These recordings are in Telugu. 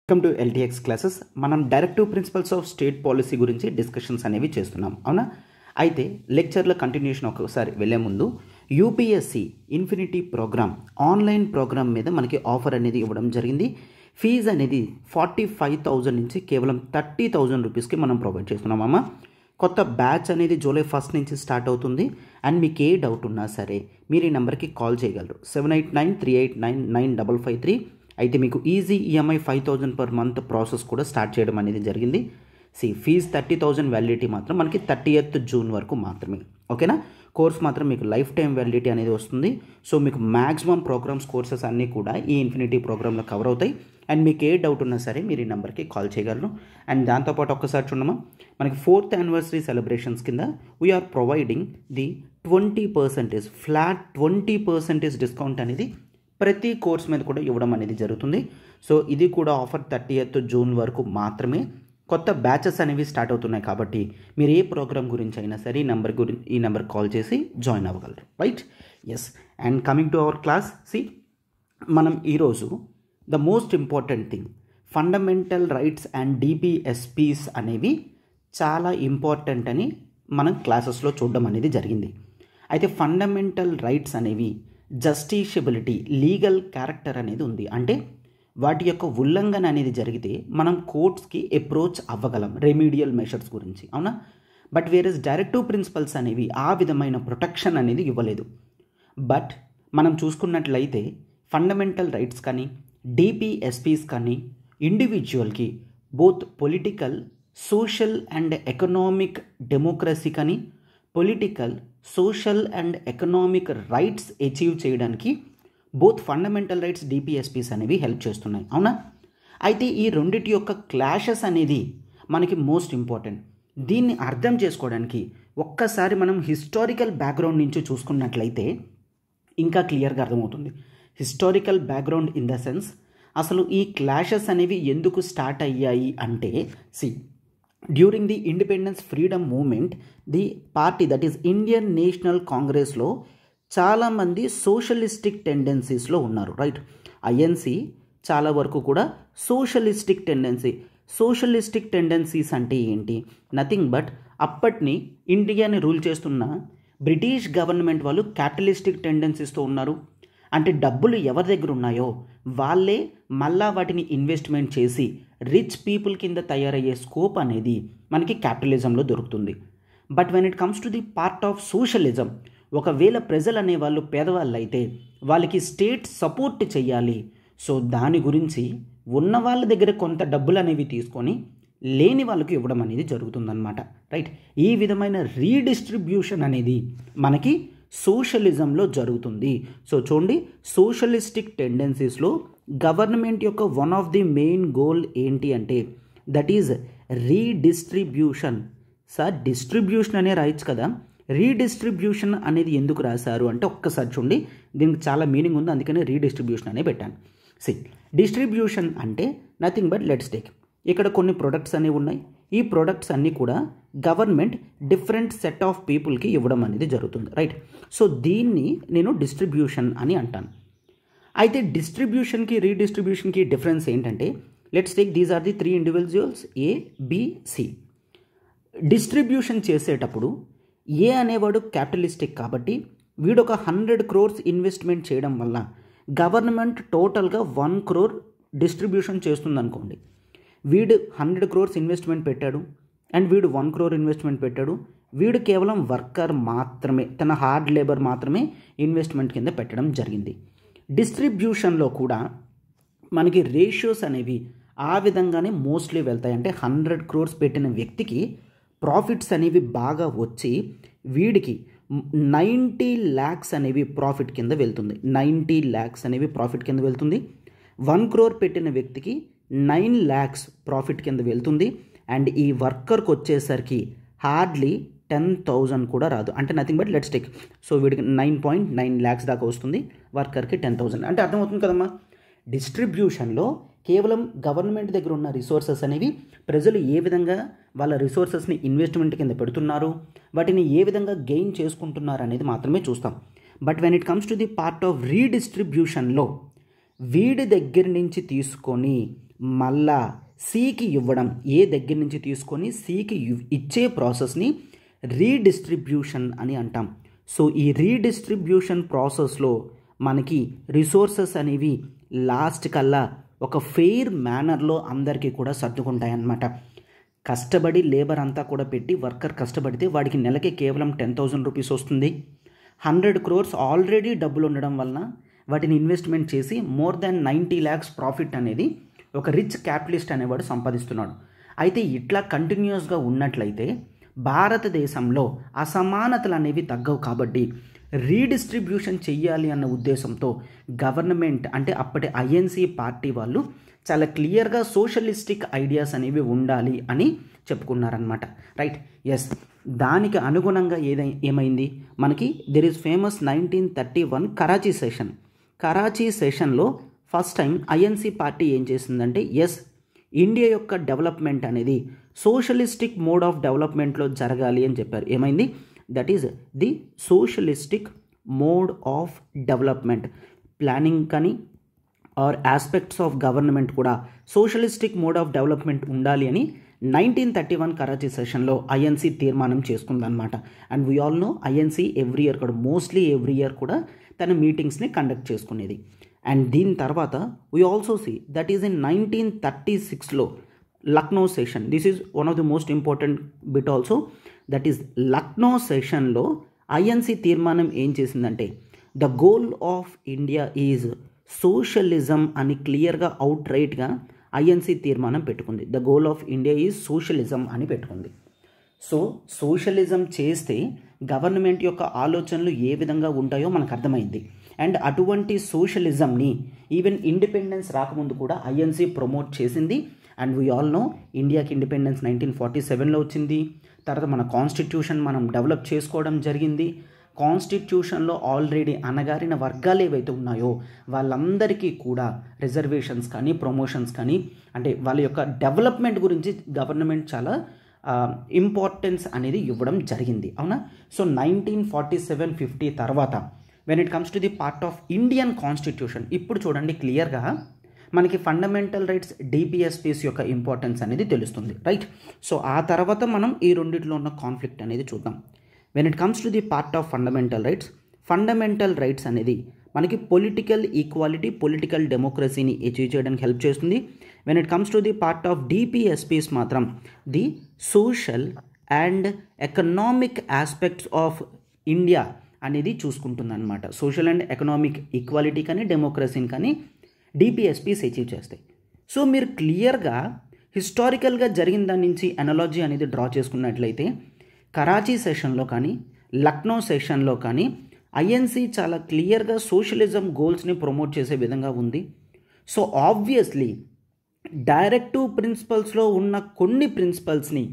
Welcome to LTX classes. మనం directive principles of state policy గురించి డిస్కషన్స్ అనేవి చేస్తున్నాం, అవునా? అయితే లెక్చర్ల కంటిన్యూషన్ ఒకసారి వెళ్ళే ముందు UPSC infinity program online program మీద మనకి ఆఫర్ అనేది ఇవ్వడం జరిగింది. ఫీజు అనేది 45,000 నుంచి కేవలం 30,000 రూపీస్కి మనం ప్రొవైడ్ చేస్తున్నామమ్మా. కొత్త బ్యాచ్ అనేది జూలై 1 నుంచి స్టార్ట్ అవుతుంది. అండ్ మీకు ఏ డౌట్ ఉన్నా సరే మీరు ఈ నెంబర్కి కాల్ చేయగలరు, 7893899553. అయితే మీకు easy EMI 5,000 per month process కూడా స్టార్ట్ చేయడం అనేది జరిగింది. ఫీజ్ 30,000, వ్యాలిడిటీ మాత్రం మనకి 30th జూన్ వరకు మాత్రమే, ఓకేనా? కోర్స్ మాత్రం మీకు లైఫ్ టైం వ్యాలిడిటీ అనేది వస్తుంది. సో మీకు మ్యాక్సిమం ప్రోగ్రామ్స్ కోర్సెస్ అన్నీ కూడా ఈ ఇన్ఫినిటీ ప్రోగ్రాంలో కవర్ అవుతాయి. అండ్ మీకు ఏ డౌట్ ఉన్నా సరే మీరు ఈ నెంబర్కి కాల్ చేయగలరు. అండ్ దాంతోపాటు ఒక్కసారి చూడమా, మనకి 4th యానివర్సరీ సెలబ్రేషన్స్ కింద we are providing the 20% flat 20% discount అనేది ప్రతి కోర్స్ మీద కూడా ఇవ్వడం అనేది జరుగుతుంది. సో ఇది కూడా ఆఫర్ 30th జూన్ వరకు మాత్రమే. కొత్త బ్యాచెస్ అనేవి స్టార్ట్ అవుతున్నాయి కాబట్టి మీరు ఏ ప్రోగ్రామ్ గురించి అయినా సరే ఈ నెంబర్ కాల్ చేసి జాయిన్ అవ్వగలరు, right? Yes. And coming to our class, మనం ఈరోజు the most important thing fundamental rights and DPSPs అనేవి చాలా ఇంపార్టెంట్ అని మనం క్లాసెస్లో చూడడం అనేది జరిగింది. అయితే ఫండమెంటల్ రైట్స్ అనేవి జస్టిషియబిలిటీ, లీగల్ క్యారెక్టర్ అనేది ఉంది. అంటే వాటి యొక్క ఉల్లంఘన అనేది జరిగితే మనం కోర్ట్స్కి అప్రోచ్ అవ్వగలం రెమీడియల్ మెషర్స్ గురించి, అవునా? బట్ వేరేస్ డైరెక్టివ్ ప్రిన్సిపల్స్ అనేవి ఆ విధమైన ప్రొటెక్షన్ అనేది ఇవ్వలేదు. బట్ మనం చూసుకున్నట్లయితే ఫండమెంటల్ రైట్స్ కానీ డిపిఎస్పీస్ కానీ ఇండివిజువల్కి both political, social and economic democracy కానీ political, social and economic rights achieve చేయడానికి బోత్ ఫండమెంటల్ రైట్స్ డిపిఎస్పీస్ అనేవి హెల్ప్ చేస్తున్నాయి, అవునా? అయితే ఈ రెండిటి యొక్క క్లాషెస్ అనేది మనకి మోస్ట్ ఇంపార్టెంట్. దీన్ని అర్థం చేసుకోవడానికి ఒక్కసారి మనం హిస్టారికల్ బ్యాక్గ్రౌండ్ నుంచి చూసుకున్నట్లయితే ఇంకా క్లియర్గా అర్థమవుతుంది. Historical background in the sense అసలు ఈ క్లాషెస్ అనేవి ఎందుకు స్టార్ట్ అయ్యాయి అంటే, during the independence freedom movement the party that is Indian national కాంగ్రెస్లో చాలామంది సోషలిస్టిక్ టెండెన్సీస్లో ఉన్నారు, రైట్? ఐఎన్సి చాలా వరకు కూడా సోషలిస్టిక్ టెండెన్సీస్ అంటే ఏంటి? నథింగ్ బట్ అప్పటిని ఇండియాని రూల్ చేస్తున్న బ్రిటిష్ గవర్నమెంట్ వాళ్ళు క్యాపిటలిస్టిక్ టెండెన్సీస్తో ఉన్నారు. అంటే డబ్బులు ఎవరి దగ్గర ఉన్నాయో వాళ్ళే మళ్ళా వాటిని ఇన్వెస్ట్మెంట్ చేసి రిచ్ పీపుల్ కింద తయారయ్యే స్కోప్ అనేది మనకి క్యాపిటలిజంలో దొరుకుతుంది. But when it comes to the part of socialism, ఒకవేళ ప్రజలు అనేవాళ్ళు పేదవాళ్ళు అయితే వాళ్ళకి స్టేట్ సపోర్ట్ చేయాలి. సో దాని గురించి ఉన్న వాళ్ళ దగ్గర కొంత డబ్బులు అనేవి తీసుకొని లేని వాళ్ళకి ఇవ్వడం అనేది జరుగుతుందన్నమాట, రైట్? ఈ విధమైన రీడిస్ట్రిబ్యూషన్ అనేది మనకి సోషలిజంలో జరుగుతుంది. సో చూడండి, సోషలిస్టిక్ టెండెన్సీస్లో గవర్నమెంట్ యొక్క one of the main goal ఏంటి అంటే that is redistribution. Sir distribution అనే రాయొచ్చు కదా, రీడిస్ట్రిబ్యూషన్ అనేది ఎందుకు రాశారు అంటే ఒక్కసారి చూడండి, దీనికి చాలా మీనింగ్ ఉంది, అందుకనే రీడిస్ట్రిబ్యూషన్ అనే పెట్టాను. డిస్ట్రిబ్యూషన్ అంటే నథింగ్ బట్ లెట్స్ టేక్, ఇక్కడ కొన్ని ప్రొడక్ట్స్ అనేవి ఉన్నాయి. ఈ ప్రొడక్ట్స్ అన్నీ కూడా గవర్నమెంట్ డిఫరెంట్ సెట్ ఆఫ్ పీపుల్కి ఇవ్వడం అనేది జరుగుతుంది, రైట్? సో దీన్ని నేను డిస్ట్రిబ్యూషన్ అని అంటాను. అయితే డిస్ట్రిబ్యూషన్కి రీడిస్ట్రిబ్యూషన్కి డిఫరెన్స్ ఏంటంటే, let's take these are the 3 individuals A, B, C. Distribution చేసేటప్పుడు ఏ అనేవాడు క్యాపిటలిస్టిక్ కాబట్టి వీడు ఒక 100 crores ఇన్వెస్ట్మెంట్ చేయడం వల్ల గవర్నమెంట్ టోటల్గా 1 crore డిస్ట్రిబ్యూషన్ చేస్తుంది అనుకోండి. వీడు 100 crores ఇన్వెస్ట్మెంట్ పెట్టాడు అండ్ వీడు 1 crore ఇన్వెస్ట్మెంట్ పెట్టాడు. వీడు కేవలం వర్కర్ మాత్రమే, తన హార్డ్ లేబర్ మాత్రమే ఇన్వెస్ట్మెంట్ కింద పెట్టడం జరిగింది. డిస్ట్రిబ్యూషన్లో కూడా మనకి రేషియోస్ అనేవి ఆ విధంగానే మోస్ట్లీ వెళ్తాయి. అంటే 100 crores పెట్టిన వ్యక్తికి ప్రాఫిట్స్ అనేవి బాగా వచ్చి వీడికి 90 lakhs అనేవి ప్రాఫిట్ కింద వెళ్తుంది. 90 lakhs అనేవి ప్రాఫిట్ కింద వెళ్తుంది. 1 crore పెట్టిన వ్యక్తికి 9 lakhs ప్రాఫిట్ కింద వెళ్తుంది. అండ్ ఈ వర్కర్కి వచ్చేసరికి హార్డ్లీ 10,000 కూడా రాదు. అంటే nothing but let's take, so వీడికి 9.9 lakhs దాకా వస్తుంది, వర్కర్కి 10,000. అంటే అర్థమవుతుంది కదమ్మా. డిస్ట్రిబ్యూషన్లో కేవలం గవర్నమెంట్ దగ్గర ఉన్న రిసోర్సెస్ అనేవి ప్రజలు ఏ విధంగా వాళ్ళ రిసోర్సెస్ని ఇన్వెస్ట్మెంట్ కింద పెడుతున్నారు, వాటిని ఏ విధంగా గెయిన్ చేసుకుంటున్నారు అనేది మాత్రమే చూస్తాం. But when it comes to the part of రీడిస్ట్రిబ్యూషన్లో వీడి దగ్గర నుంచి తీసుకొని మళ్ళా సికి ఇవ్వడం, ఏ దగ్గర నుంచి తీసుకొని సికి ఇచ్చే ప్రాసెస్ని రీడిస్ట్రిబ్యూషన్ అని అంటాం. సో ఈ రీడిస్ట్రిబ్యూషన్ ప్రాసెస్లో మనకి రిసోర్సెస్ అనేవి లాస్ట్ కల్లా ఒక ఫెయిర్ మేనర్లో అందరికీ కూడా సర్దుకుంటాయి అన్నమాట. కష్టపడి లేబర్ అంతా కూడా పెట్టి వర్కర్ కష్టపడితే వాడికి నెలకి కేవలం 10,000 రూపీస్ వస్తుంది. 100 crores ఆల్రెడీ డబ్బులు ఉండడం వలన వాటిని ఇన్వెస్ట్మెంట్ చేసి మోర్ దాన్ 90 lakhs ప్రాఫిట్ అనేది ఒక రిచ్ క్యాపిటలిస్ట్ అనేవాడు సంపాదిస్తున్నాడు. అయితే ఇట్లా కంటిన్యూస్గా ఉన్నట్లయితే భారతదేశంలో అసమానతలు అనేవి తగ్గవు. కాబట్టి రీడిస్ట్రిబ్యూషన్ చెయ్యాలి అన్న ఉద్దేశంతో గవర్నమెంట్ అంటే అప్పటి ఐఎన్సీ పార్టీ వాళ్ళు చాలా క్లియర్గా సోషలిస్టిక్ ఐడియాస్ అనేవి ఉండాలి అని చెప్పుకున్నారనమాట. రైట్, ఎస్, దానికి అనుగుణంగా ఏమైంది మనకి there is famous 1931 Karachi session. Karachi సెషన్లో ఫస్ట్ టైం ఐఎన్సీ పార్టీ ఏం చేసిందంటే ఎస్, ఇండియా యొక్క డెవలప్మెంట్ అనేది సోషలిస్టిక్ మోడ్ ఆఫ్ డెవలప్మెంట్లో జరగాలి అని చెప్పారు. ఏమైంది? That is the socialistic mode of development. Planning కానీ ఆర్ ఆస్పెక్ట్స్ ఆఫ్ గవర్నమెంట్ కూడా సోషలిస్టిక్ మోడ్ ఆఫ్ డెవలప్మెంట్ ఉండాలి అని 1931 కరాచీ సెషన్లో ఐఎన్సీ తీర్మానం చేసుకుందనమాట. And we all know INC every year కూడా మోస్ట్లీ ఎవ్రీ ఇయర్ కూడా తన మీటింగ్స్ని కండక్ట్ చేసుకునేది. అండ్ దీని తర్వాత we also see that is in 1936లో Lucknow session. This is one of the most important bit also. That is Lucknow సెషన్లో ఐఎన్సీ తీర్మానం ఏం చేసిందంటే the goal of India is socialism అని క్లియర్గా అవుట్ రైట్గా ఐఎన్సీ తీర్మానం పెట్టుకుంది. The goal of India is socialism అని పెట్టుకుంది. సో సోషలిజం చేస్తే గవర్నమెంట్ యొక్క ఆలోచనలు ఏ విధంగా ఉంటాయో మనకు అర్థమైంది. అండ్ అటువంటి సోషలిజంని ఈవెన్ ఇండిపెండెన్స్ రాకముందు కూడా ఐఎన్సీ ప్రమోట్ చేసింది. అండ్ వీ ఆల్ నో ఇండియాకి ఇండిపెండెన్స్ 1947లో వచ్చింది. తర్వాత మన కాన్స్టిట్యూషన్ మనం డెవలప్ చేసుకోవడం జరిగింది. కాన్స్టిట్యూషన్లో ఆల్రెడీ అణగారిన వర్గాలు ఏవైతే ఉన్నాయో వాళ్ళందరికీ కూడా రిజర్వేషన్స్ కానీ ప్రమోషన్స్ కానీ అంటే వాళ్ళ యొక్క డెవలప్మెంట్ గురించి గవర్నమెంట్ చాలా ఇంపార్టెన్స్ అనేది ఇవ్వడం జరిగింది. అవునా? సో 1947-50 తర్వాత when it comes to the part of Indian constitution, ఇప్పుడు చూడండి క్లియర్గా మనకి ఫండమెంటల్ రైట్స్ డిపిఎస్పీస్ యొక్క ఇంపార్టెన్స్ అనేది తెలుస్తుంది. రైట్, సో ఆ తర్వాత మనం ఈ రెండిట్లో ఉన్న కాన్ఫ్లిక్ట్ అనేది చూద్దాం. When it comes to the part of fundamental rights అనేది మనకి పొలిటికల్ ఈక్వాలిటీ, పొలిటికల్ డెమోక్రసీని అచీవ్ చేయడానికి హెల్ప్ చేస్తుంది. When it comes to the part of DPSPs మాత్రం the social and economic aspects of India అనేది చూసుకుంటుందన్నమాట. సోషల్ అండ్ ఎకనామిక్ ఈక్వాలిటీ కానీ డెమోక్రసీని కానీ డిపిఎస్పీస్ అచీవ్ చేస్తాయి. సో మీరు క్లియర్గా హిస్టారికల్గా జరిగిన దాని నుంచి అనాలజీ అనేది డ్రా చేసుకున్నట్లయితే కరాచీ సెషన్లో కానీ లక్నో సెషన్లో కానీ ఐఎన్సీ చాలా క్లియర్గా సోషలిజం గోల్స్ని ప్రమోట్ చేసే విధంగా ఉంది. సో ఆబ్వియస్లీ డైరెక్టివ్ ప్రిన్సిపల్స్లో ఉన్న కొన్ని ప్రిన్సిపల్స్ని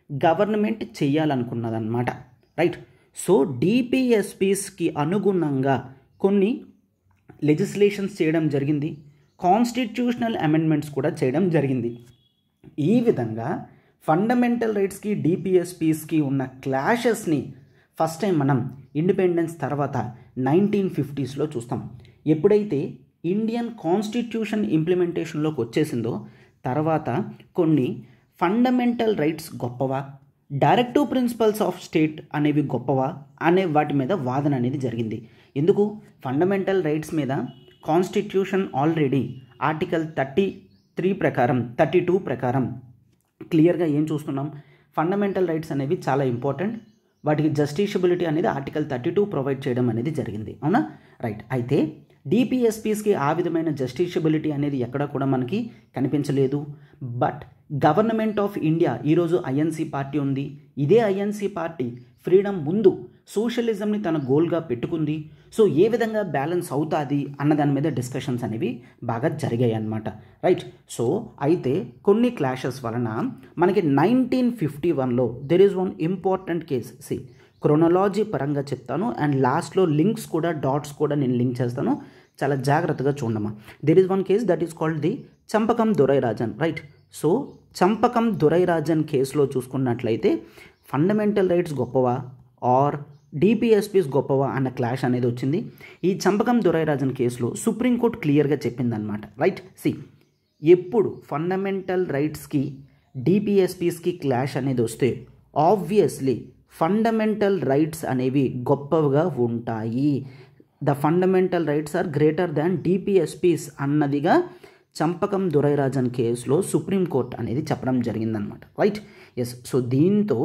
గవర్నమెంట్ చేయాలనుకున్నదన్నమాట. రైట్, సో డిపిఎస్పీస్కి అనుగుణంగా కొన్ని లెజిస్లేషన్స్ చేయడం జరిగింది, కాన్స్టిట్యూషనల్ అమెండ్మెంట్స్ కూడా చేయడం జరిగింది. ఈ విధంగా ఫండమెంటల్ రైట్స్కి డిపిఎస్పీస్కి ఉన్న క్లాషెస్ని ఫస్ట్ టైం మనం ఇండిపెండెన్స్ తర్వాత 1950స్లో చూస్తాం. ఎప్పుడైతే ఇండియన్ కాన్స్టిట్యూషన్ ఇంప్లిమెంటేషన్లోకి వచ్చేసిందో తర్వాత కొన్ని ఫండమెంటల్ రైట్స్ గొప్పవా, డైరెక్టివ్ ప్రిన్సిపల్స్ ఆఫ్ స్టేట్ అనేవి గొప్పవా అనే వాటి మీద వాదన అనేది జరిగింది. ఎందుకు? ఫండమెంటల్ రైట్స్ మీద కాన్స్టిట్యూషన్ ఆల్రెడీ ఆర్టికల్ 32 ప్రకారం క్లియర్గా ఏం చూస్తున్నాం, ఫండమెంటల్ రైట్స్ అనేవి చాలా ఇంపార్టెంట్, వాటికి జస్టిషియబిలిటీ అనేది ఆర్టికల్ 32 ప్రొవైడ్ చేయడం అనేది జరిగింది. అవునా? రైట్, అయితే డిపిఎస్పీస్కి ఆ విధమైన జస్టిషియబిలిటీ అనేది ఎక్కడ కూడా మనకి కనిపించలేదు. బట్ గవర్నమెంట్ ఆఫ్ ఇండియా ఈరోజు ఐఎన్సీ పార్టీ ఉంది. ఇదే ఐఎన్సీ పార్టీ ఫ్రీడమ్ ముందు సోషలిజంని తన గోల్గా పెట్టుకుంది. సో ఏ విధంగా బ్యాలెన్స్ అవుతుంది అన్న దాని మీద డిస్కషన్స్ అనేవి బాగా జరిగాయి అన్నమాట. రైట్, సో అయితే కొన్ని క్లాషెస్ వలన మనకి 1951లో there is one important case. See chronology పరంగా చెప్తాను అండ్ లాస్ట్లో లింక్స్ కూడా డాట్స్ కూడా నేను లింక్ చేస్తాను, చాలా జాగ్రత్తగా చూడమ్మా. There is one case that is called the Champakam Dorairajan. Right, so Champakam Dorairajan కేసులో చూసుకున్నట్లయితే ఫండమెంటల్ రైట్స్ గొప్పవా ఆర్ డిపిఎస్పీస్ గొప్పవా అన్న క్లాష్ అనేది వచ్చింది. ఈ చంపకం దొరైరాజన్ కేసులో సుప్రీంకోర్టు క్లియర్గా చెప్పిందనమాట. రైట్, సి ఎప్పుడు ఫండమెంటల్ రైట్స్కి డిపిఎస్పీస్కి క్లాష్ అనేది వస్తే ఆబ్వియస్లీ ఫండమెంటల్ రైట్స్ అనేవి గొప్పగా ఉంటాయి. The fundamental rights are greater than DPSPs అన్నదిగా చంపకం దురైరాజన్ కేసులో సుప్రీంకోర్టు అనేది చెప్పడం జరిగిందనమాట. రైట్. ఎస్. సో దీంతో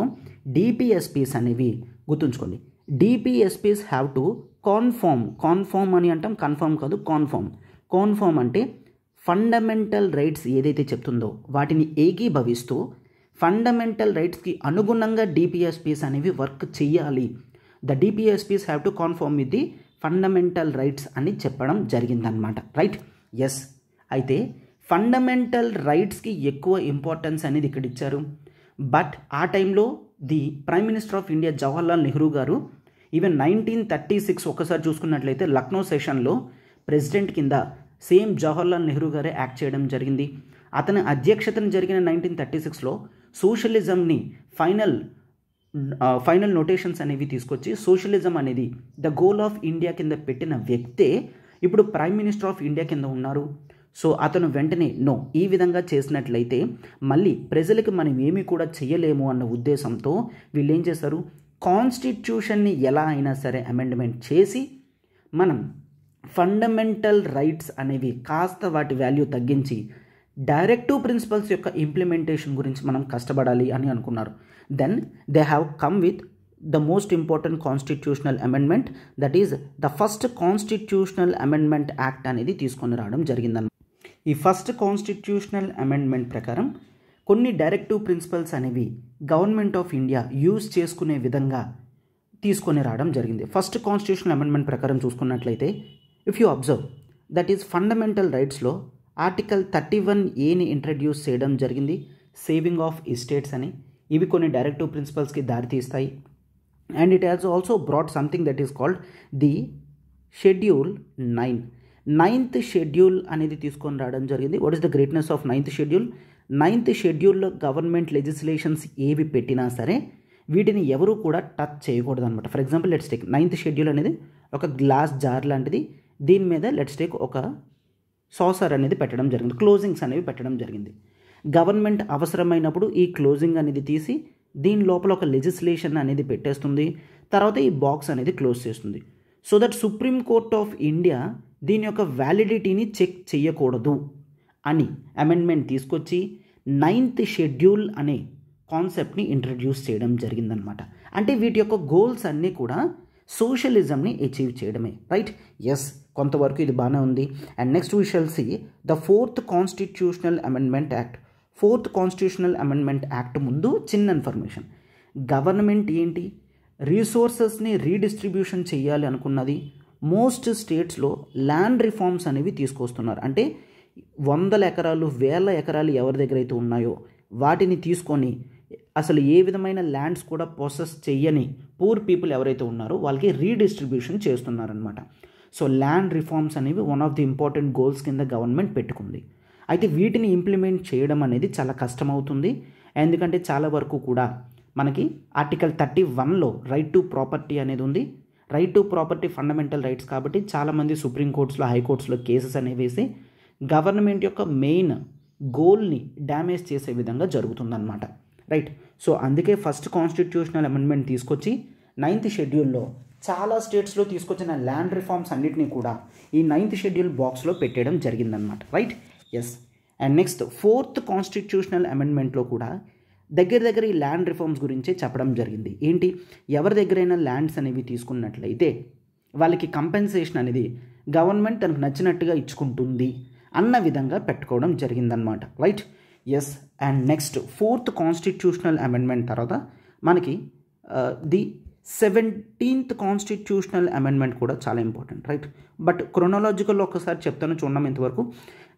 డిపిఎస్పీస్ అనేవి గుర్తుంచుకోండి. డిపిఎస్పీస్ హ్యావ్ టు కాన్ఫార్మ్ అని అంటాం, కన్ఫర్మ్ కాదు, కాన్ఫార్మ్ అంటే ఫండమెంటల్ రైట్స్ ఏదైతే చెప్తుందో వాటిని ఏకీభవిస్తూ ఫండమెంటల్ రైట్స్కి అనుగుణంగా డిపిఎస్పీస్ అనేవి వర్క్ చేయాలి. The DPSPs have to conform with the fundamental rights అని చెప్పడం జరిగిందనమాట. రైట్. ఎస్. అయితే ఫండమెంటల్ రైట్స్కి ఎక్కువ ఇంపార్టెన్స్ అనేది ఇక్కడ ఇచ్చారు. బట్ ఆ టైంలో the prime minister of India Jawaharlal Nehru గారు ఈవెన్ 1936 ఒకసారి చూసుకున్నట్లయితే లక్నో సెషన్లో ప్రెసిడెంట్ కింద సేమ్ జవహర్లాల్ నెహ్రూ గారే యాక్ట్ చేయడం జరిగింది. అతని అధ్యక్షతన జరిగిన 1936లో సోషలిజంని ఫైనల్ నోటేషన్స్ అనేవి తీసుకొచ్చి సోషలిజం అనేది ద గోల్ ఆఫ్ ఇండియా కింద పెట్టిన వ్యక్తే ఇప్పుడు ప్రైమ్ మినిస్టర్ ఆఫ్ ఇండియా కింద ఉన్నారు. సో అతను వెంటనే ఈ విధంగా చేసినట్లయితే మళ్ళీ ప్రజలకు మనం ఏమీ కూడా చేయలేము అన్న ఉద్దేశంతో వీళ్ళు ఏం చేశారు, కాన్స్టిట్యూషన్ని ఎలా అయినా సరే అమెండ్మెంట్ చేసి మనం ఫండమెంటల్ రైట్స్ అనేవి కాస్త వాటి వాల్యూ తగ్గించి డైరెక్టివ్ ప్రిన్సిపల్స్ యొక్క ఇంప్లిమెంటేషన్ గురించి మనం కష్టపడాలి అని అనుకున్నారు. Then they have come with the most important constitutional amendment, that is the first constitutional amendment act అనేది తీసుకొని రావడం జరిగిందన్నమాట. ఈ ఫస్ట్ కాన్స్టిట్యూషనల్ అమెండ్మెంట్ ప్రకారం కొన్ని డైరెక్టివ్ ప్రిన్సిపల్స్ అనేవి గవర్నమెంట్ ఆఫ్ ఇండియా యూజ్ చేసుకునే విధంగా తీసుకొని రావడం జరిగింది. ఫస్ట్ కాన్స్టిట్యూషనల్ అమెండ్మెంట్ ప్రకారం చూసుకున్నట్లయితే if you observe that is fundamental రైట్స్లో ఆర్టికల్ 31A ఇంట్రడ్యూస్ చేయడం జరిగింది, సేవింగ్ ఆఫ్ ఎస్టేట్స్ అని. ఇవి కొన్ని డైరెక్టివ్ ప్రిన్సిపల్స్కి దారితీస్తాయి. And it has also brought something that is called the schedule 9. 9th schedule అనేది తీసుకొని రావడం జరిగింది. What is the greatness of 9th schedule? 9th షెడ్యూల్లో గవర్నమెంట్ లెజిస్లేషన్స్ ఏవి పెట్టినా సరే వీటిని ఎవరు కూడా టచ్ చేయకూడదు అనమాట. For example let's take 9th schedule అనేది ఒక గ్లాస్ జార్ లాంటిది. దీని మీద లెట్స్ టేక్ ఒక సాసర్ అనేది పెట్టడం జరిగింది, క్లోజింగ్స్ అనేవి పెట్టడం జరిగింది. గవర్నమెంట్ అవసరమైనప్పుడు ఈ క్లోజింగ్ అనేది తీసి దీని లోపల ఒక లెజిస్లేషన్ అనేది పెట్టేస్తుంది, తర్వాత ఈ బాక్స్ అనేది క్లోజ్ చేస్తుంది. So that supreme court of India దీని యొక్క వ్యాలిడిటీని చెక్ చేయకూడదు అని అమెండ్మెంట్ తీసుకొచ్చి 9th షెడ్యూల్ అనే కాన్సెప్ట్ని ఇంట్రడ్యూస్ చేయడం జరిగిందనమాట. అంటే వీటి యొక్క గోల్స్ అన్నీ కూడా సోషలిజంని అచీవ్ చేయడమే. రైట్. ఎస్. కొంతవరకు ఇది బాగానే ఉంది. And next we shall see the 4th constitutional amendment act. 4th constitutional amendment act ముందు చిన్న ఇన్ఫర్మేషన్. గవర్నమెంట్ ఏంటి రీసోర్సెస్ని రీడిస్ట్రిబ్యూషన్ చేయాలి అనుకున్నది. మోస్ట్ స్టేట్స్లో ల్యాండ్ రిఫార్మ్స్ అనేవి తీసుకొస్తున్నారు. అంటే 100 ఎకరాలు 1000 ఎకరాలు ఎవరి దగ్గర అయితే ఉన్నాయో వాటిని తీసుకొని అసలు ఏ విధమైన ల్యాండ్స్ కూడా పొసెస్ చెయ్యని పూర్ పీపుల్ ఎవరైతే ఉన్నారో వాళ్ళకి రీడిస్ట్రిబ్యూషన్ చేస్తున్నారనమాట. సో ల్యాండ్ రిఫార్మ్స్ అనేవి one of the important goals కింద గవర్నమెంట్ పెట్టుకుంది. అయితే వీటిని ఇంప్లిమెంట్ చేయడం అనేది చాలా కష్టమవుతుంది. ఎందుకంటే చాలా వరకు కూడా మనకి ఆర్టికల్ 31లో రైట్ టు ప్రాపర్టీ అనేది ఉంది. Right to property fundamental rights కాబట్టి చాలామంది సుప్రీంకోర్ట్స్లో హైకోర్ట్స్లో కేసెస్ అనేవి వేసి గవర్నమెంట్ యొక్క మెయిన్ గోల్ని డ్యామేజ్ చేసే విధంగా జరుగుతుందన్నమాట. రైట్. సో అందుకే ఫస్ట్ కాన్స్టిట్యూషనల్ అమెండ్మెంట్ తీసుకొచ్చి 9th షెడ్యూల్లో చాలా స్టేట్స్లో తీసుకొచ్చిన ల్యాండ్ రిఫార్మ్స్ అన్నిటినీ కూడా ఈ 9th షెడ్యూల్ బాక్స్లో పెట్టేయడం జరిగిందనమాట. Right. Yes. And next 4th constitutional అమెండ్మెంట్లో కూడా దగ్గర ఈ ల్యాండ్ రిఫార్మ్స్ గురించే చెప్పడం జరిగింది. ఏంటి, ఎవరి దగ్గరైనా ల్యాండ్స్ అనేవి తీసుకున్నట్లయితే వాళ్ళకి కంపెన్సేషన్ అనేది గవర్నమెంట్ తనకు నచ్చినట్టుగా ఇచ్చుకుంటుంది అన్న విధంగా పెట్టుకోవడం జరిగిందనమాట. Right. Yes. And next 4th constitutional amendment తర్వాత మనకి ది 17th కాన్స్టిట్యూషనల్ అమెండ్మెంట్ కూడా చాలా ఇంపార్టెంట్. రైట్. బట్ క్రొనాలజికల్లో ఒకసారి చెప్తాను చూడండి ఇంతవరకు.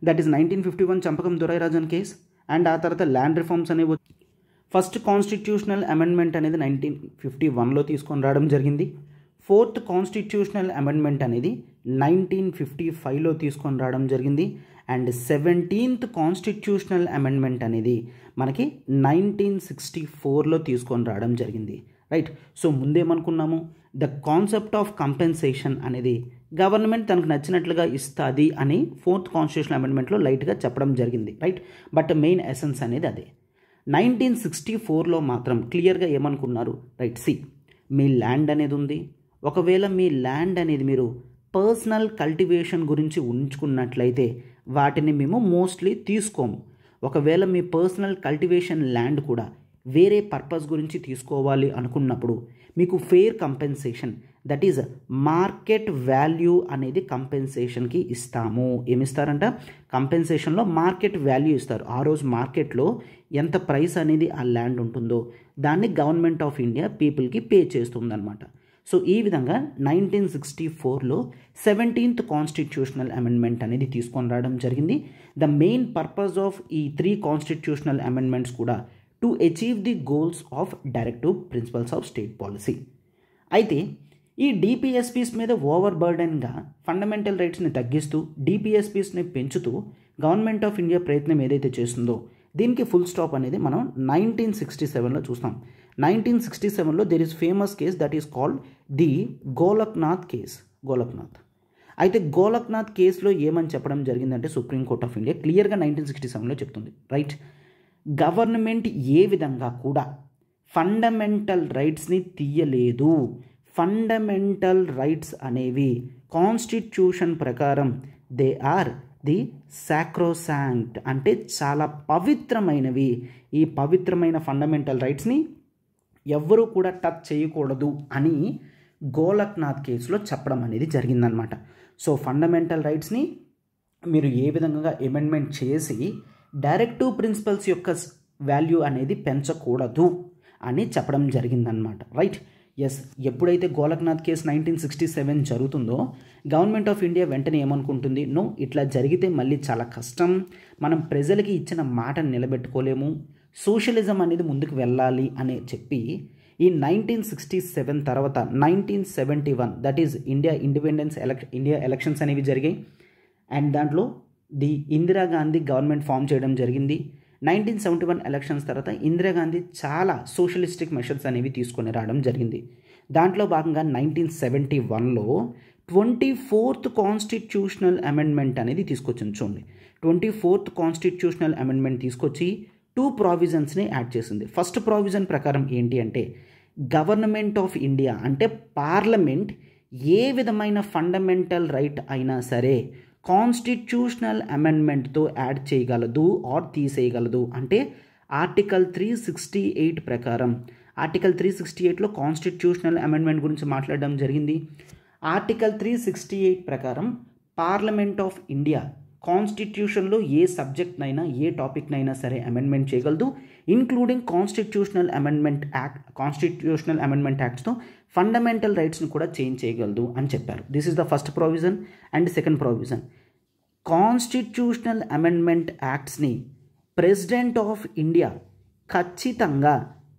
That is 1951 Champakam Dorairajan case. And ఆ తర్వాత ల్యాండ్ రిఫార్మ్స్ అనేవి ఫస్ట్ కాన్స్టిట్యూషనల్ అమెండ్మెంట్ అనేది 1951లో తీసుకొని రావడం జరిగింది. 4th కాన్స్టిట్యూషనల్ అమెండ్మెంట్ అనేది 1955లో తీసుకొని రావడం జరిగింది. అండ్ 17th కాన్స్టిట్యూషనల్ అమెండ్మెంట్ అనేది మనకి 1964లో తీసుకొని రావడం జరిగింది. రైట్. సో ముందేమనుకున్నాము, ద కాన్సెప్ట్ ఆఫ్ కంపెన్సేషన్ అనేది గవర్నమెంట్ తనకు నచ్చినట్లుగా ఇస్తుంది అని 4th కాన్స్టిట్యూషనల్ అమెండ్మెంట్లో లైట్గా చెప్పడం జరిగింది, రైట్. బట్ మెయిన్ ఎసెన్స్ అనేది అదే. 1964లో మాత్రం క్లియర్గా ఏమనుకున్నారు, రైట్. మీ ల్యాండ్ అనేది ఉంది, ఒకవేళ మీ ల్యాండ్ అనేది మీరు పర్సనల్ కల్టివేషన్ గురించి ఉంచుకున్నట్లయితే వాటిని మేము మోస్ట్లీ తీసుకోము. ఒకవేళ మీ పర్సనల్ కల్టివేషన్ ల్యాండ్ కూడా వేరే పర్పస్ గురించి తీసుకోవాలి అనుకున్నప్పుడు మీకు fair compensation, that is market value అనేది కంపెన్సేషన్కి ఇస్తాము. ఏమిస్తారంట, కంపెన్సేషన్లో మార్కెట్ వాల్యూ ఇస్తారు. ఆ రోజు మార్కెట్లో ఎంత ప్రైస్ అనేది ఆ ల్యాండ్ ఉంటుందో దాన్ని గవర్నమెంట్ ఆఫ్ ఇండియా పీపుల్కి పే చేస్తుందన్నమాట. సో ఈ విధంగా 1964లో 17th కాన్స్టిట్యూషనల్ అమెండ్మెంట్ అనేది తీసుకొని రావడం జరిగింది. ద మెయిన్ పర్పస్ ఆఫ్ ఈ 3 కాన్స్టిట్యూషనల్ అమెండ్మెంట్స్ కూడా to achieve the goals of directive principles of state policy. అయితే ఈ డిపిఎస్పీస్ మీద ఓవర్ బర్డెన్గా ఫండమెంటల్ రైట్స్ని తగ్గిస్తూ డిపిఎస్పీస్ని పెంచుతూ గవర్నమెంట్ ఆఫ్ ఇండియా ప్రయత్నం ఏదైతే చేస్తుందో దీనికి ఫుల్ స్టాప్ అనేది మనం 1967లో చూస్తాం. 1967లో there is famous case that is called the Golaknath case. Golaknath అయితే గోలక్నాథ్ కేసులో ఏమని చెప్పడం జరిగిందంటే సుప్రీంకోర్ట్ ఆఫ్ ఇండియా క్లియర్గా 1967లో చెప్తుంది, రైట్. గవర్నమెంట్ ఏ విధంగా కూడా ఫండమెంటల్ రైట్స్ని తీయలేదు. ఫండమెంటల్ రైట్స్ అనేవి కాన్స్టిట్యూషన్ ప్రకారం దే ఆర్ ది సాక్రోసాంక్ట్, అంటే చాలా పవిత్రమైనవి. ఈ పవిత్రమైన ఫండమెంటల్ రైట్స్ని ఎవ్వరూ కూడా టచ్ చేయకూడదు అని గోలక్నాథ్ కేసులో చెప్పడం అనేది జరిగిందనమాట. సో ఫండమెంటల్ రైట్స్ని మీరు ఏ విధంగా అమెండ్మెంట్ చేసి డైరెక్టివ్ ప్రిన్సిపల్స్ యొక్క వాల్యూ అనేది పెంచకూడదు అని చెప్పడం జరిగిందనమాట, రైట్. ఎస్, ఎప్పుడైతే గోలక్నాథ్ కేసు 1967 జరుగుతుందో గవర్నమెంట్ ఆఫ్ ఇండియా వెంటనే ఏమనుకుంటుంది, నో, ఇట్లా జరిగితే మళ్ళీ చాలా కష్టం, మనం ప్రజలకి ఇచ్చిన మాటను నిలబెట్టుకోలేము, సోషలిజం అనేది ముందుకు వెళ్ళాలి అని చెప్పి ఈ 1967 తర్వాత 1971 దట్ ఈజ్ ఇండియా ఎలక్షన్స్ అనేవి జరిగాయి. అండ్ దాంట్లో ది ఇందిరాగాంధీ గవర్నమెంట్ ఫామ్ చేయడం జరిగింది. 1971 ఎలక్షన్స్ తర్వాత ఇందిరాగాంధీ చాలా సోషలిస్టిక్ మెషర్స్ అనేవి తీసుకొని రావడం జరిగింది. దాంట్లో భాగంగా 1971లో 24th కాన్స్టిట్యూషనల్ అమెండ్మెంట్ అనేది తీసుకొచ్చింది. చూడండి, 24th కాన్స్టిట్యూషనల్ అమెండ్మెంట్ తీసుకొచ్చి 2 ప్రావిజన్స్ని యాడ్ చేసింది. ఫస్ట్ ప్రావిజన్ ప్రకారం ఏంటి అంటే గవర్నమెంట్ ఆఫ్ ఇండియా అంటే పార్లమెంట్ ఏ విధమైన ఫండమెంటల్ రైట్ అయినా సరే కాన్స్టిట్యూషనల్ అమెండ్మెంట్తో యాడ్ చేయగలదు ఆర్ తీసేయగలదు. అంటే ఆర్టికల్ 368 ప్రకారం, ఆర్టికల్ 368లో కాన్స్టిట్యూషనల్ అమెండ్మెంట్ గురించి మాట్లాడడం జరిగింది. ఆర్టికల్ 368 ప్రకారం పార్లమెంట్ ఆఫ్ ఇండియా కాన్స్టిట్యూషన్లో ఏ సబ్జెక్ట్నైనా ఏ టాపిక్నైనా సరే అమెండ్మెంట్ చేయగలదు, ఇంక్లూడింగ్ కాన్స్టిట్యూషనల్ అమెండ్మెంట్ యాక్ట్స్తో ఫండమెంటల్ రైట్స్ని కూడా చేంజ్ చేయగలదు అని చెప్పారు. This is the first provision. And second provision, constitutional amendment యాక్ట్స్ని ప్రెసిడెంట్ ఆఫ్ ఇండియా ఖచ్చితంగా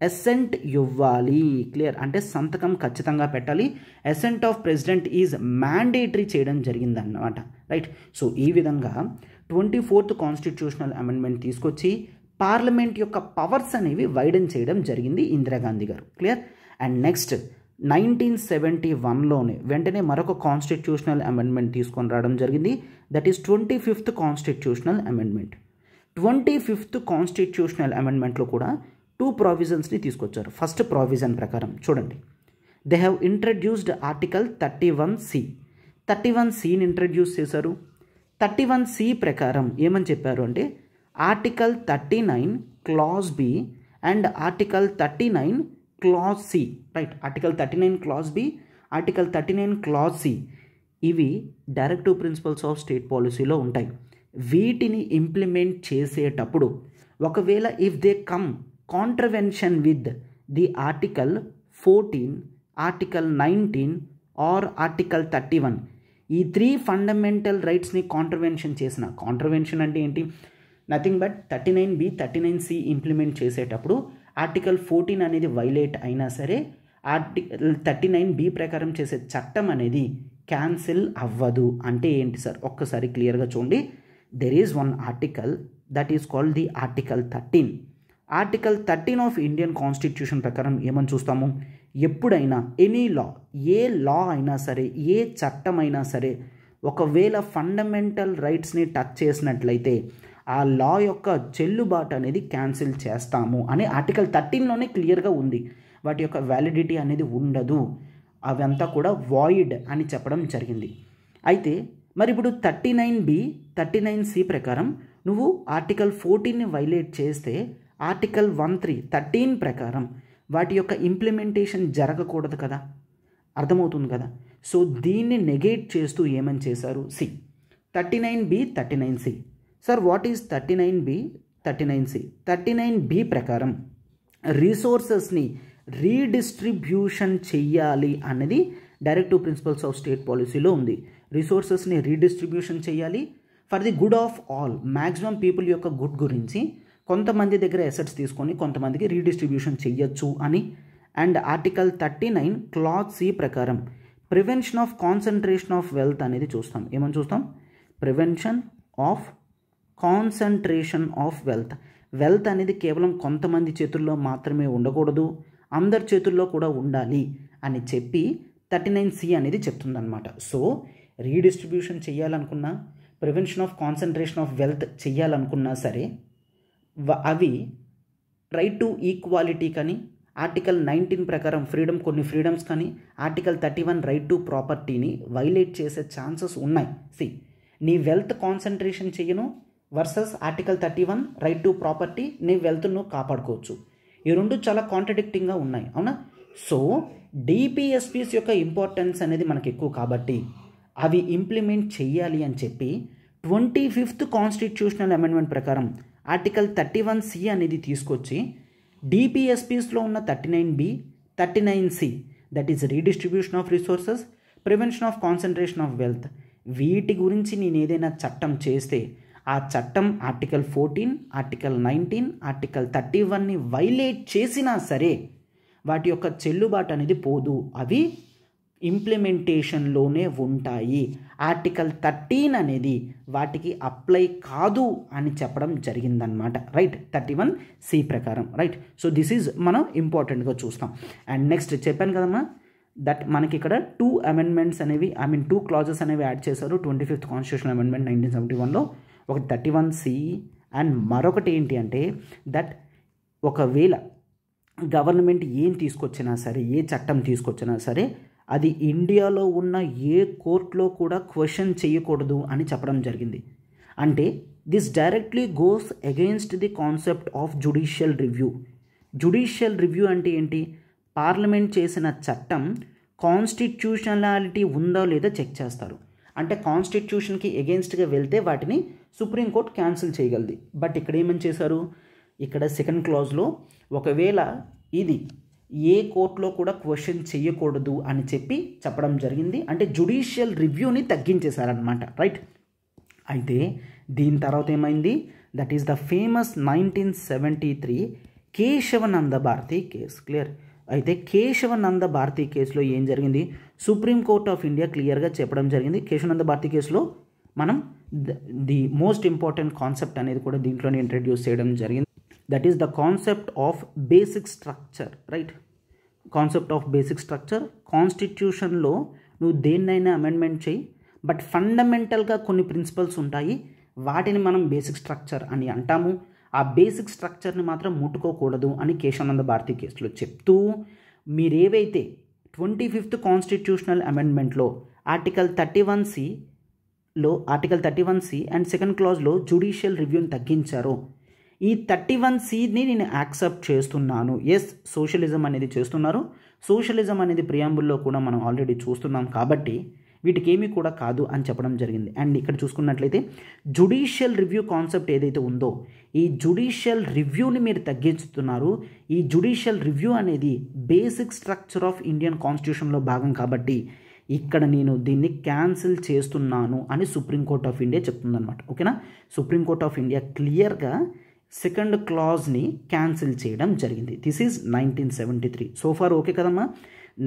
అసెంట్ ఇవ్వాలి. క్లియర్, అంటే సంతకం ఖచ్చితంగా పెట్టాలి. Assent of president is mandatory చేయడం జరిగిందన్నమాట, రైట్. సో ఈ విధంగా 24th కాన్స్టిట్యూషనల్ అమెండ్మెంట్ తీసుకొచ్చి పార్లమెంట్ యొక్క పవర్స్ అనేవి వైడెన్ చేయడం జరిగింది ఇందిరాగాంధీ గారు. క్లియర్. అండ్ నెక్స్ట్ 1971లోనే వెంటనే మరొక కాన్స్టిట్యూషనల్ అమెండ్మెంట్ తీసుకొని రావడం జరిగింది. That is 25th constitutional amendment. 25th constitutional అమెండ్మెంట్లో కూడా 2 ప్రావిజన్స్ని తీసుకొచ్చారు. ఫస్ట్ ప్రావిజన్ ప్రకారం చూడండి, they have introduced article 31C. 31Cని ఇంట్రడ్యూస్ చేశారు. 31C ప్రకారం ఏమని చెప్పారు అంటే article 39 clause B and article 39 clause C, రైట్. Article 39 clause B, article 39 clause C ఇవి డైరెక్టివ్ ప్రిన్సిపల్స్ ఆఫ్ స్టేట్ పాలసీలో ఉంటాయి. వీటిని ఇంప్లిమెంట్ చేసేటప్పుడు ఒకవేళ if they come contravention with the article 14, article 19 are article 31, ఈ 3 ఫండమెంటల్ రైట్స్ని కాంట్రవెన్షన్ చేసిన, కాంట్రవెన్షన్ అంటే ఏంటి, nothing but 39B 39C implement చేసేటప్పుడు ఆర్టికల్ 14 అనేది వైలేట్ అయినా సరే ఆర్టికల్ 39B ప్రకారం చేసే చట్టం అనేది క్యాన్సిల్ అవ్వదు. అంటే ఏంటి సార్, ఒక్కసారి క్లియర్గా చూడండి. There is one article that is called the article 13. Article 13 of Indian constitution ప్రకారం ఏమని చూస్తాము, ఎప్పుడైనా ఎనీ లా, ఏ లా అయినా సరే, ఏ చట్టమైనా సరే ఒకవేళ ఫండమెంటల్ రైట్స్ని టచ్ చేసినట్లయితే ఆ లా యొక్క చెల్లుబాటు అనేది క్యాన్సిల్ చేస్తాము అని ఆర్టికల్ 13లోనే క్లియర్గా ఉంది. వాటి యొక్క వ్యాలిడిటీ అనేది ఉండదు, అవంతా కూడా వాయిడ్ అని చెప్పడం జరిగింది. అయితే మరి ఇప్పుడు 39B 39C ప్రకారం నువ్వు ఆర్టికల్ 14ని వైలేట్ చేస్తే ఆర్టికల్ 13 ప్రకారం వాటి యొక్క ఇంప్లిమెంటేషన్ జరగకూడదు కదా, అర్థమవుతుంది కదా. సో దీన్ని నెగేట్ చేస్తూ ఏమని చేశారు, 39B 39C. Sir what is 39B 39C? 39B ప్రకారం రిసోర్సెస్ని రీడిస్ట్రిబ్యూషన్ చెయ్యాలి అనేది డైరెక్టివ్ ప్రిన్సిపల్స్ ఆఫ్ స్టేట్ పాలసీలో ఉంది. రిసోర్సెస్ని రీడిస్ట్రిబ్యూషన్ చేయాలి for the good of all, maximum people యొక్క గుడ్ గురించి కొంతమంది దగ్గర అసెట్స్ తీసుకొని కొంతమందికి రీడిస్ట్రిబ్యూషన్ చెయ్యొచ్చు అని. అండ్ ఆర్టికల్ 39 క్లాజ్ C ప్రకారం prevention of concentration of wealth అనేది చూస్తాం. ఏమని చూస్తాం? Prevention of concentration of wealth. Wealth అనేది కేవలం కొంతమంది చేతుల్లో మాత్రమే ఉండకూడదు, అందరి చేతుల్లో కూడా ఉండాలి అని చెప్పి 39C అనేది చెప్తుందన్నమాట. సో రీడిస్ట్రిబ్యూషన్ చేయాలనుకున్నా, prevention of concentration of wealth చేయాలనుకున్నా సరే అవి రైట్ టు ఈక్వాలిటీ కానీ, ఆర్టికల్ 19 ప్రకారం కొన్ని ఫ్రీడమ్స్ కానీ, ఆర్టికల్ 31 రైట్ టు ప్రాపర్టీని వైలేట్ చేసే ఛాన్సెస్ ఉన్నాయి. నీ వెల్త్ కాన్సన్ట్రేషన్ చేయను versus article 31 right to property, నీ వెల్త్ను కాపాడుకోవచ్చు. ఈ రెండు చాలా కాంట్రడిక్టింగ్గా ఉన్నాయి, అవునా? సో డిపిఎస్పీస్ యొక్క ఇంపార్టెన్స్ అనేది మనకు ఎక్కువ కాబట్టి అవి ఇంప్లిమెంట్ చేయాలి అని చెప్పి 25th కాన్స్టిట్యూషనల్ అమెండ్మెంట్ ప్రకారం ఆర్టికల్ 31C అనేది తీసుకొచ్చి డిపిఎస్పీస్లో ఉన్న 39B 39C, that is redistribution of resources, prevention of concentration of wealth, వీటి గురించి నేను ఏదైనా చట్టం చేస్తే ఆ చట్టం ఆర్టికల్ 14, ఆర్టికల్ 19, ఆర్టికల్ 31ని వైలేట్ చేసినా సరే వాటి యొక్క చెల్లుబాటు అనేది పోదు, అవి ఇంప్లిమెంటేషన్లోనే ఉంటాయి. ఆర్టికల్ 13 అనేది వాటికి అప్లై కాదు అని చెప్పడం జరిగిందనమాట, రైట్? 31C ప్రకారం, రైట్? సో దిస్ ఈజ్ మనం ఇంపార్టెంట్గా చూస్తాం. అండ్ నెక్స్ట్ చెప్పాను కదమ్మా, దట్ మనకి ఇక్కడ 2 అమెండ్మెంట్స్ అనేవి, 2 క్లాజెస్ అనేవి యాడ్ చేశారు 25th కాన్స్టిట్యూషనల్ అమెండ్మెంట్ 1971లో. ఒకటి 31C అండ్ మరొకటి ఏంటి అంటే దట్ ఒకవేళ గవర్నమెంట్ ఏం తీసుకొచ్చినా సరే, ఏ చట్టం తీసుకొచ్చినా సరే అది ఇండియాలో ఉన్న ఏ కోర్టులో కూడా క్వశ్చన్ చేయకూడదు అని చెప్పడం జరిగింది. అంటే this directly goes against the concept of judicial review. Judicial review అంటే ఏంటి? పార్లమెంట్ చేసిన చట్టం కాన్స్టిట్యూషనాలిటీ ఉందో లేదో చెక్ చేస్తారు. అంటే కాన్స్టిట్యూషన్కి ఎగెయిన్స్ట్గా వెళ్తే వాటిని సుప్రీంకోర్టు క్యాన్సిల్ చేయగలది. బట్ ఇక్కడ ఏమని చేశారు, ఇక్కడ సెకండ్ క్లాజ్లో ఒకవేళ ఇది ఏ కోర్టులో కూడా క్వశ్చన్ చేయకూడదు అని చెప్పడం జరిగింది. అంటే జ్యుడిషియల్ రివ్యూని తగ్గించేశారనమాట, రైట్? అయితే దీని తర్వాత ఏమైంది, that is the famous 1973 Kesavananda Bharati case. Clear? అయితే కేశవనంద భారతి కేసులో ఏం జరిగింది, సుప్రీంకోర్ట్ ఆఫ్ ఇండియా క్లియర్గా చెప్పడం జరిగింది. కేశవనంద భారతి కేసులో మనం ది మోస్ట్ ఇంపార్టెంట్ కాన్సెప్ట్ అనేది కూడా దీంట్లోనే ఇంట్రడ్యూస్ చేయడం జరిగింది. That is the concept of basic structure, right? Concept of basic structure. కాన్స్టిట్యూషన్లో నువ్వు దేన్నైనా అమెండ్మెంట్ చేయి, బట్ ఫండమెంటల్గా కొన్ని ప్రిన్సిపల్స్ ఉంటాయి, వాటిని మనం బేసిక్ స్ట్రక్చర్ అని అంటాము. ఆ బేసిక్ స్ట్రక్చర్ని మాత్రం ముట్టుకోకూడదు అని కేశవానంద భారతి కేసులో చెప్తూ, మీరేవైతే 25th కాన్స్టిట్యూషనల్ అమెండ్మెంట్లో ఆర్టికల్ 31C అండ్ సెకండ్ క్లాజ్లో జ్యుడిషియల్ రివ్యూని తగ్గించారో, ఈ 31Cని నేను యాక్సెప్ట్ చేస్తున్నాను. ఎస్, సోషలిజం అనేది చేస్తున్నారు, సోషలిజం అనేది ప్రియాంబుల్లో కూడా మనం ఆల్రెడీ చూస్తున్నాం కాబట్టి వీటికి ఏమీ కూడా కాదు అని చెప్పడం జరిగింది. అండ్ ఇక్కడ చూసుకున్నట్లయితే జ్యుడిషియల్ రివ్యూ కాన్సెప్ట్ ఏదైతే ఉందో, ఈ జ్యుడిషియల్ రివ్యూని మీరు తగ్గించుతున్నారు. ఈ జ్యుడిషియల్ రివ్యూ అనేది బేసిక్ స్ట్రక్చర్ ఆఫ్ ఇండియన్ కాన్స్టిట్యూషన్లో భాగం కాబట్టి ఇక్కడ నేను దీన్ని క్యాన్సిల్ చేస్తున్నాను అని సుప్రీంకోర్ట్ ఆఫ్ ఇండియా చెప్తుందన్నమాట. ఓకేనా? సుప్రీంకోర్ట్ ఆఫ్ ఇండియా క్లియర్గా సెకండ్ క్లాజ్ని క్యాన్సిల్ చేయడం జరిగింది. This is 1973. So far okay కదమ్మా?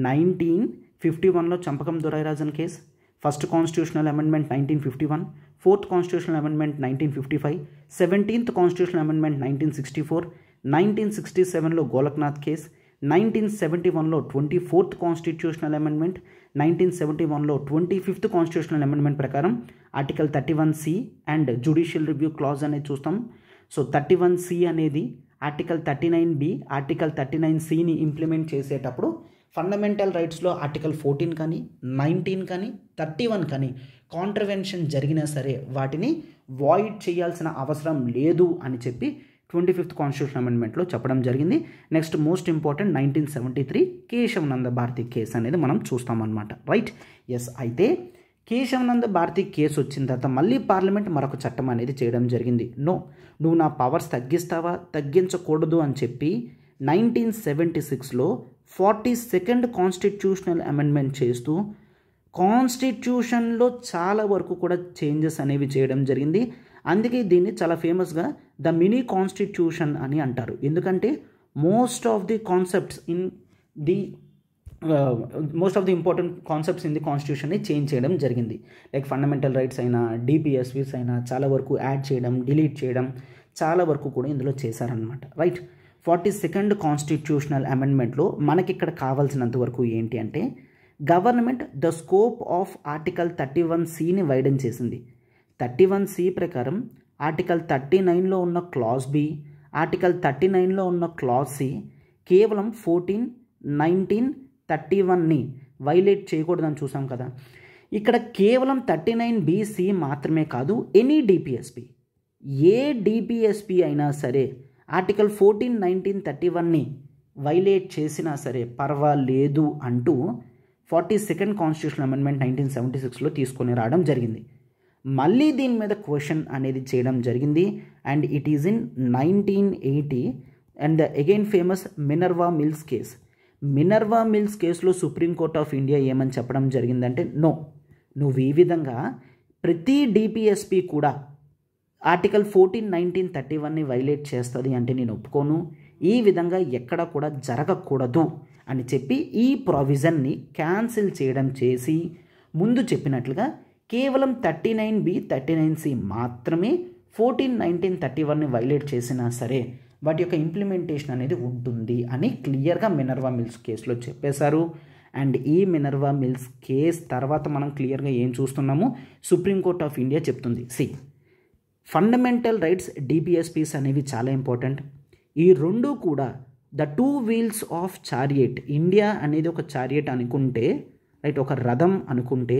1951లో Champakam Dorairajan case, first constitutional amendment 1951, fourth constitutional amendment 1955, 17th constitutional amendment 1964, 1967లో గోలక్నాథ్ కేసు, 1971లో 24th కాన్స్టిట్యూషనల్ అమెండ్మెంట్, 1971లో 25th కాన్స్టిట్యూషనల్ అమెండ్మెంట్ ప్రకారం article 31C and judicial review clause అనేది చూస్తాం. సో 31C అనేది ఆర్టికల్ 39B, ఆర్టికల్ 39Cని ఇంప్లిమెంట్ చేసేటప్పుడు ఫండమెంటల్ రైట్స్లో ఆర్టికల్ 14 కానీ 19 కానీ 31 కానీ కాంట్రవెన్షన్ జరిగినా సరే వాటిని వాయిడ్ చేయాల్సిన అవసరం లేదు అని చెప్పి 25th కాన్స్టిట్యూషన్ అమెండ్మెంట్లో చెప్పడం జరిగింది. Next most important 1973 Kesavananda Bharati case అనేది మనం చూస్తామన్నమాట. Right, yes. అయితే కేశవనంద భారతి కేసు వచ్చిన తర్వాత మళ్ళీ పార్లమెంట్ మరొక చట్టం అనేది చేయడం జరిగింది. నో, నువ్వు నా పవర్స్ తగ్గిస్తావా, తగ్గించకూడదు అని చెప్పి 1976లో 42nd కాన్స్టిట్యూషనల్ అమెండ్మెంట్ చేస్తూ కాన్స్టిట్యూషన్లో చాలా వరకు కూడా చేంజెస్ అనేవి చేయడం జరిగింది. అందుకే దీన్ని చాలా ఫేమస్గా ద మినీ కాన్స్టిట్యూషన్ అని అంటారు. ఎందుకంటే most of the important concepts in the కాన్స్టిట్యూషన్ని చేంజ్ చేయడం జరిగింది. లైక్ ఫండమెంటల్ రైట్స్ అయినా, డిపిఎస్పీస్ అయినా చాలా వరకు యాడ్ చేయడం, డిలీట్ చేయడం చాలా వరకు కూడా ఇందులో చేశారనమాట. రైట్, 42nd కాన్స్టిట్యూషనల్ అమెండ్మెంట్లో మనకి ఇక్కడ కావాల్సినంత వరకు ఏంటి అంటే government the scope of article 31Cని వైడెన్ చేసింది. 31C ప్రకారం ఆర్టికల్ 39లో ఉన్న క్లాజ్ బి, ఆర్టికల్ 39లో ఉన్న క్లాజ్ సి కేవలం 14, 19, 31ని వైలేట్ చేయకూడదని చూసాం కదా. ఇక్కడ కేవలం 39BC మాత్రమే కాదు, ఎనీ డిపిఎస్పి, ఏ డిపిఎస్పి అయినా సరే ఆర్టికల్ 14, 19, 31ని వైలేట్ చేసినా సరే పర్వాలేదు అంటూ 42nd కాన్స్టిట్యూషనల్ అమెండ్మెంట్ 1976లో తీసుకొని రావడం జరిగింది. మళ్ళీ దీని మీద క్వశ్చన్ అనేది చేయడం జరిగింది and it is in 1980 and again famous Minerva Mills case. Minerva Mills కేసులో సుప్రీంకోర్ట్ ఆఫ్ ఇండియా ఏమని చెప్పడం జరిగిందంటే నో, నువ్వు ఈ విధంగా ప్రతి డిపిఎస్పి కూడా ఆర్టికల్ 14, 19, 31ని వైలేట్ చేస్తుంది అంటే నేను ఒప్పుకోను, ఈ విధంగా ఎక్కడ కూడా జరగకూడదు అని చెప్పి ఈ ప్రొవిజన్ని క్యాన్సిల్ చేయడం చేసి ముందు చెప్పినట్లుగా కేవలం 39B, 39C మాత్రమే 14, 19, 31ని వైలేట్ చేసినా సరే వాటి యొక్క ఇంప్లిమెంటేషన్ అనేది ఉంటుంది అని క్లియర్గా మినర్వా మిల్స్ కేసులో చెప్పేశారు. అండ్ ఈ మినర్వా మిల్స్ కేస్ తర్వాత మనం క్లియర్గా ఏం చూస్తున్నాము, సుప్రీంకోర్ట్ ఆఫ్ ఇండియా చెప్తుంది, ఫండమెంటల్ రైట్స్ డిపిఎస్పీస్ అనేవి చాలా ఇంపార్టెంట్. ఈ రెండు కూడా the 2 wheels of chariot, India అనేది ఒక చారియట్ అనుకుంటే, రైట్, ఒక రథం అనుకుంటే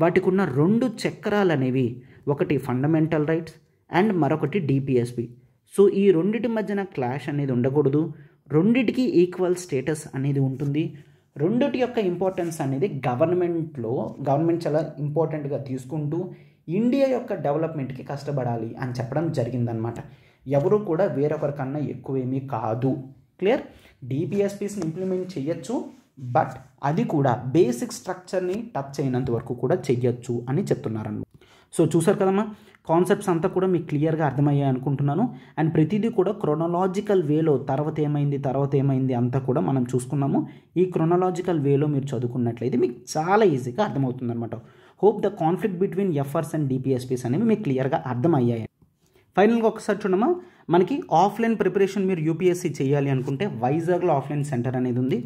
వాటికి ఉన్న 2 చక్రాలు అనేవి ఒకటి ఫండమెంటల్ రైట్స్ అండ్ మరొకటి డిపిఎస్పి. సో ఈ రెండిటి మధ్యన క్లాష్ అనేది ఉండకూడదు, రెండిటికి ఈక్వల్ స్టేటస్ అనేది ఉంటుంది. రెండిటి యొక్క ఇంపార్టెన్స్ అనేది గవర్నమెంట్ చాలా ఇంపార్టెంట్గా తీసుకుంటూ ఇండియా యొక్క డెవలప్మెంట్కి కష్టపడాలి అని చెప్పడం జరిగిందనమాట. ఎవరు కూడా వేరొకరికన్నా ఎక్కువేమీ కాదు. క్లియర్, డిపిఎస్పీస్ని ఇంప్లిమెంట్ చేయొచ్చు, బట్ అది కూడా బేసిక్ స్ట్రక్చర్ని టచ్ చేయనంత వరకు కూడా చెయ్యొచ్చు అని చెప్తున్నారన్నమాట. సో చూసారు కదమ్మా, కాన్సెప్ట్స్ అంతా కూడా మీకు క్లియర్గా అర్థమయ్యాయి అనుకుంటున్నాను. అండ్ ప్రతిదీ కూడా క్రొనలాజికల్ వేలో తర్వాత ఏమైంది అంతా కూడా మనం చూసుకున్నాము. ఈ క్రొనలాజికల్ వేలో మీరు చదువుకున్నట్లయితే మీకు చాలా ఈజీగా అర్థమవుతుంది అనమాట. Hope the conflict between FRs and DPSPs అనేవి మీకు క్లియర్గా అర్థమయ్యాయి. ఫైనల్గా ఒకసారి చూడమ్మా, మనకి ఆఫ్లైన్ ప్రిపరేషన్ మీరు యూపీఎస్సీ చేయాలి అనుకుంటే వైజాగ్లో ఆఫ్లైన్ సెంటర్ అనేది ఉంది.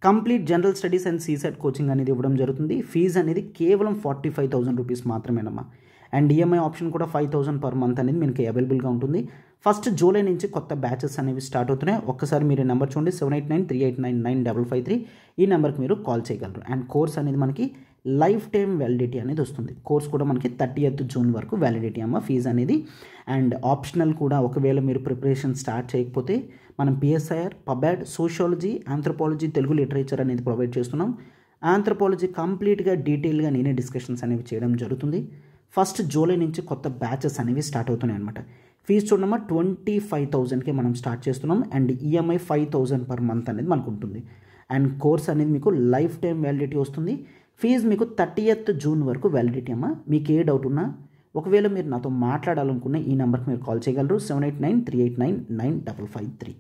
Complete general studies and CSAT coaching అనేది ఇవ్వడం జరుగుతుంది. ఫీజు అనేది కేవలం 45,000 రూపీస్ మాత్రమేనమ్మా. అండ్ ఈఎంఐ ఆప్షన్ కూడా 5,000 per month అనేది మీకు అవైలబుల్గా ఉంటుంది. 1st July నుంచి కొత్త బ్యాచెస్ అనేవి స్టార్ట్ అవుతున్నాయి. ఒక్కసారి మీరు నెంబర్ చూడండి, 7893899553. ఈ నెంబర్కి మీరు కాల్ చేయగలరు. అండ్ కోర్స్ అనేది మనకి లైఫ్ టైం వ్యాలిడిటీ అనేది వస్తుంది. కోర్స్ కూడా మనకి 30th June వరకు వ్యాలిడిటీ అమ్మ ఫీజు అనేది. అండ్ ఆప్షనల్ కూడా ఒకవేళ మీరు ప్రిపరేషన్ స్టార్ట్ చేయకపోతే మనం PSIR, pubad, sociology, anthropology, Telugu literature అనేది ప్రొవైడ్ చేస్తున్నాం. ఆంథ్రోపాలజీ కంప్లీట్గా డీటెయిల్గా నేనే డిస్కషన్స్ అనేవి చేయడం జరుగుతుంది. 1st July నుంచి కొత్త బ్యాచెస్ అనేవి స్టార్ట్ అవుతున్నాయి అనమాట. ఫీజు చూడమ్మా 25,000కి మనం స్టార్ట్ చేస్తున్నాం. అండ్ ఈఎంఐ 5,000 per month అనేది మనకు ఉంటుంది. అండ్ కోర్స్ అనేది మీకు లైఫ్ టైం వ్యాలిడిటీ వస్తుంది. ఫీజు మీకు 30th June వరకు వ్యాలిడిటీ అమ్మ. మీకు ఏ డౌట్ ఉన్నా ఒకవేళ మీరు నాతో మాట్లాడాలనుకున్న ఈ నెంబర్కి మీరు కాల్ చేయగలరు, 7893899553.